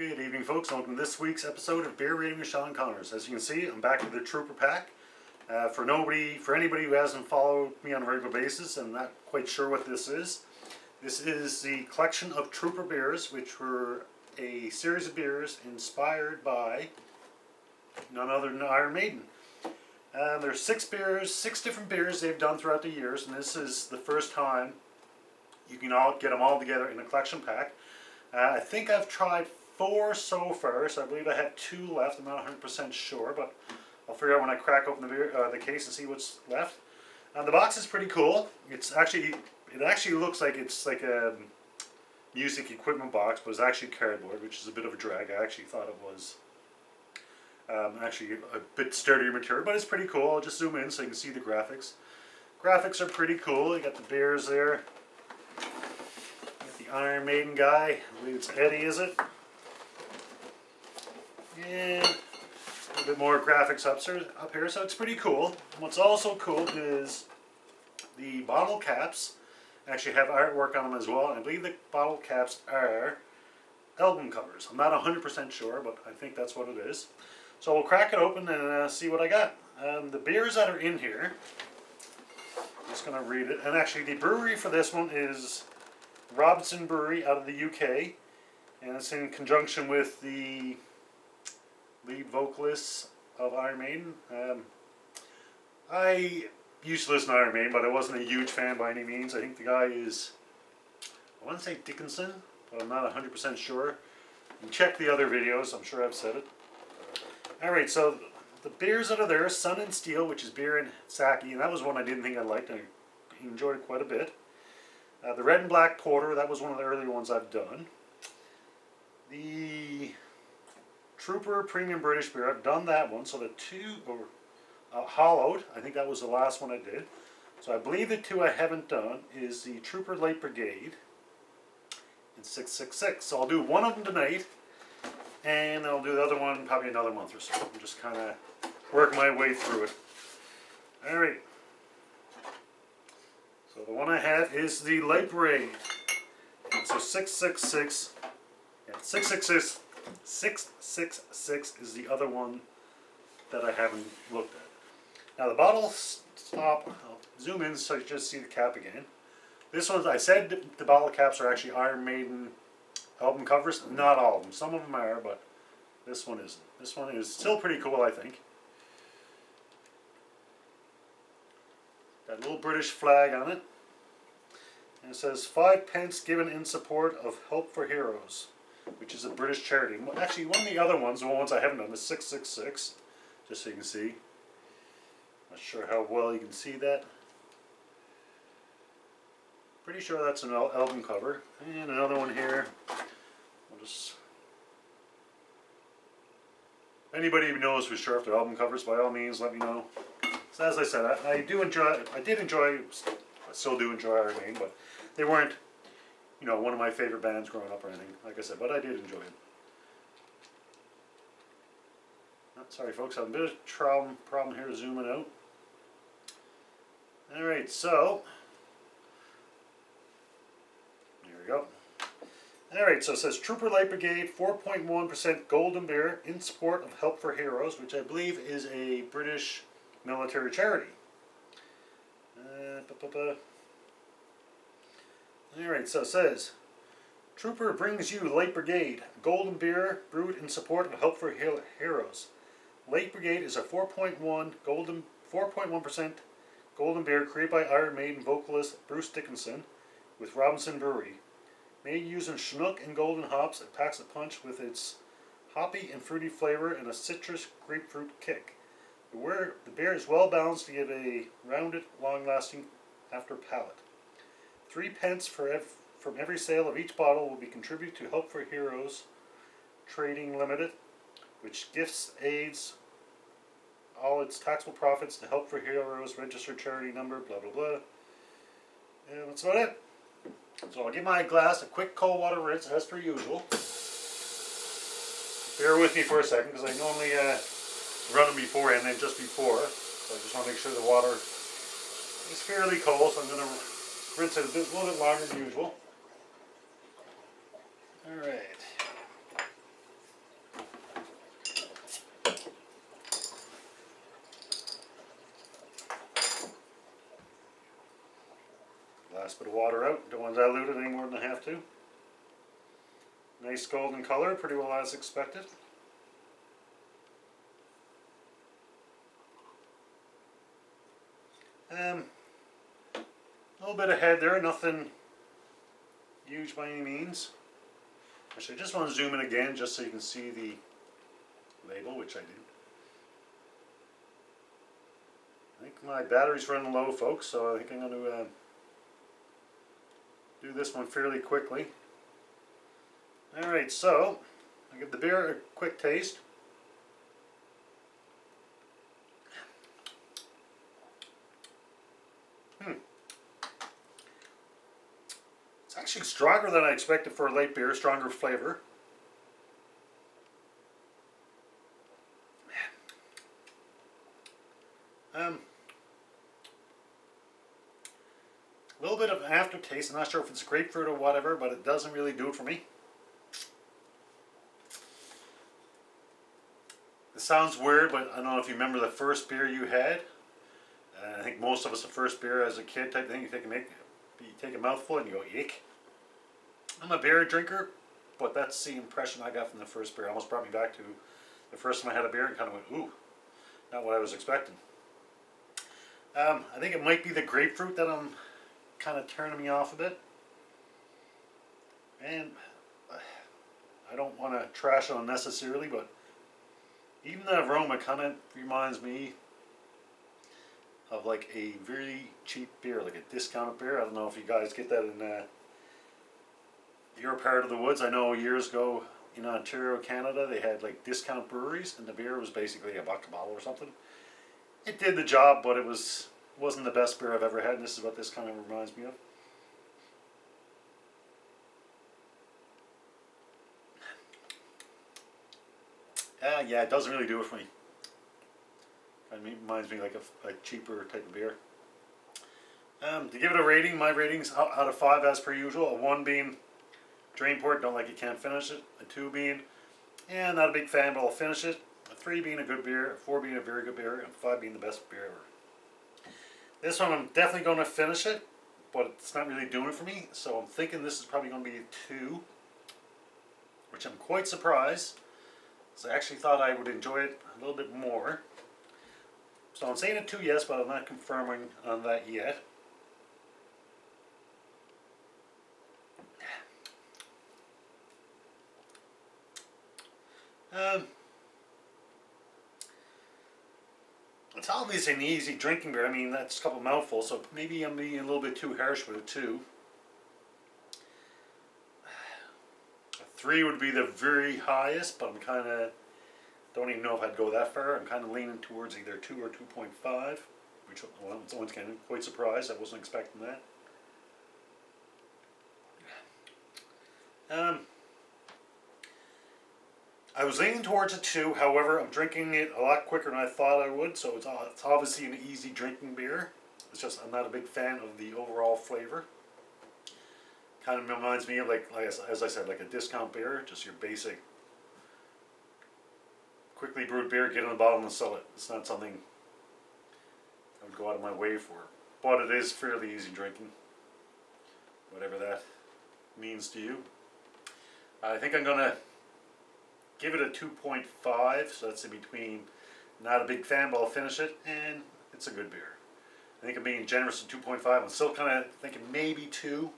Good evening, folks. Welcome to this week's episode of Beer Rating with Sean Connors. As you can see, I'm back with the Trooper Pack. For anybody who hasn't followed me on a regular basis and not quite sure what this is the collection of Trooper beers, which were a series of beers inspired by none other than Iron Maiden. There's six different beers they've done throughout the years, and this is the first time you can get them all together in a collection pack. I think I've tried 4 so far, so I believe I have 2 left. I'm not 100% sure, but I'll figure out when I crack open the case and see what's left. The box is pretty cool. It actually looks like it's like a music equipment box, but it's actually cardboard, which is a bit of a drag. I actually thought it was actually a bit sturdier material, but it's pretty cool. I'll just zoom in so you can see the graphics. Graphics are pretty cool. You got the beers there. Iron Maiden guy, I believe it's Eddie, is it? And a little bit more graphics up here, so it's pretty cool. What's also cool is the bottle caps actually have artwork on them as well, and I believe the bottle caps are album covers. I'm not 100% sure, but I think that's what it is. So we'll crack it open and see what I got. The beers that are in here, I'm just going to read it, and actually the brewery for this one is Robinson Brewery out of the UK, and it's in conjunction with the lead vocalist of Iron Maiden. I used to listen to Iron Maiden, but I wasn't a huge fan by any means. I think the guy is, I want to say Dickinson, but I'm not 100% sure. You check the other videos, I'm sure I've said it. Alright, so the beers that are there, Sun and Steel, which is beer and sake, and that was one I didn't think I liked. I enjoyed it quite a bit. The Red and Black Porter, that was one of the earlier ones I've done. The Trooper Premium British Beer, I've done that one. So the 2 were hollowed. I think that was the last one I did. So I believe the 2 I haven't done is the Trooper Light Brigade and 666. So I'll do one of them tonight, and I'll do the other one probably another month or so. I'm just kind of working my way through it. Alright. So the one I have is the Light Brigade. And so 666, yeah, 666 is the other one that I haven't looked at. Now the bottle stop, I'll zoom in so you just see the cap again. This one, I said the bottle caps are actually Iron Maiden album covers. Not all of them. Some of them are, but this one isn't. This one is still pretty cool, I think. Got a little British flag on it. And it says 5 pence given in support of Help for Heroes, which is a British charity. Actually, one of the other ones, the ones I haven't done, is 666, just so you can see. Not sure how well you can see that. Pretty sure that's an album cover. And another one here. We'll just... If anybody even knows for sure if they're album covers, by all means, let me know. So as I said, I still do enjoy Iron Maiden, but they weren't, one of my favorite bands growing up or anything, like I said, but I did enjoy it. Sorry folks, I have a bit of problem here zooming out. Alright, so, here we go. Alright, so it says Trooper Light Brigade, 4.1% golden beer in support of Help for Heroes, which I believe is a British military charity. Alright, so it says Trooper brings you Light Brigade, golden beer brewed in support of Help for Heroes. Light Brigade is a 4.1% golden beer created by Iron Maiden vocalist Bruce Dickinson with Robinson Brewery. Made using Chinook and golden hops, it packs a punch with its hoppy and fruity flavor and a citrus grapefruit kick. The beer is well balanced to give a rounded, long-lasting after palate. 3 pence from every sale of each bottle will be contributed to Help for Heroes Trading Limited, which aids all its taxable profits to Help for Heroes registered charity number, blah blah blah. And that's about it. So I'll give my glass a quick cold water rinse as per usual. Bear with me for a second because I normally run them before and then just before. So I just want to make sure the water is fairly cold, so I'm going to rinse it a little bit longer than usual. Alright. Last bit of water out. Don't want to dilute it any more than I have to. Nice golden color, pretty well as expected. A little bit of head there, nothing huge by any means. Actually, I just want to zoom in again just so you can see the label, which I did. I think my battery's running low, folks, so I think I'm going to do this one fairly quickly. Alright, so I give the beer a quick taste. It's actually stronger than I expected for a light beer, stronger flavor. A little bit of an aftertaste. I'm not sure if it's grapefruit or whatever, but it doesn't really do it for me. It sounds weird, but I don't know if you remember the first beer you had. I think most of us, the first beer as a kid type thing, you take a mouthful and you go, yuck. I'm a beer drinker, but that's the impression I got from the first beer. It almost brought me back to the first time I had a beer and kind of went, ooh, not what I was expecting. I think it might be the grapefruit that I'm kind of turning me off a bit. And I don't want to trash it unnecessarily, but even the aroma kind of reminds me of like a very cheap beer, like a discounted beer. I don't know if you guys get that in your part of the woods. I know years ago in Ontario, Canada, they had like discount breweries, and the beer was basically $1 a bottle or something. It did the job, but it wasn't the best beer I've ever had, and this is what this kind of reminds me of. Yeah, it doesn't really do it for me. It reminds me like a cheaper type of beer. To give it a rating, my rating's out of 5 as per usual. A 1 being drain port, don't like it, can't finish it. A 2 being, not a big fan, but I'll finish it. A 3 being a good beer, a 4 being a very good beer, and 5 being the best beer ever. This one I'm definitely going to finish it, but it's not really doing it for me. So I'm thinking this is probably going to be a 2, which I'm quite surprised. So I actually thought I would enjoy it a little bit more. So I'm saying a 2, yes, but I'm not confirming on that yet. It's obviously an easy drinking beer. I mean, that's a couple mouthfuls, so maybe I'm being a little bit too harsh with it too. A 3 would be the very highest, but I'm kind of, don't even know if I'd go that far. I'm kind of leaning towards either 2 or 2.5, which, well, once again, quite surprised. I wasn't expecting that. I was leaning towards a 2, however, I'm drinking it a lot quicker than I thought I would, so it's obviously an easy drinking beer. It's just I'm not a big fan of the overall flavor. Kind of reminds me of, like as I said, like a discount beer, just your basic, quickly brewed beer, get in a bottle and sell it. It's not something I would go out of my way for, but it is fairly easy drinking, whatever that means to you. I think I'm going to give it a 2.5, so that's in between not a big fan, but I'll finish it, and it's a good beer. I think I'm being generous at 2.5. I'm still kind of thinking maybe 2.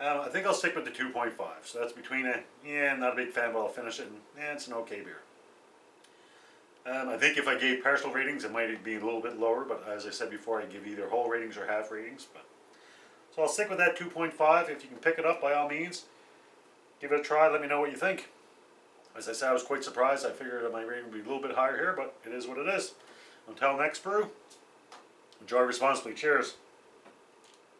I think I'll stick with the 2.5, so that's between a, not a big fan, but I'll finish it, and it's an okay beer. I think if I gave partial ratings, it might be a little bit lower, but as I said before, I give either whole ratings or half ratings. So I'll stick with that 2.5. If you can pick it up, by all means, give it a try. Let me know what you think. As I said, I was quite surprised. I figured my rating would be a little bit higher here, but it is what it is. Until next brew, enjoy responsibly. Cheers.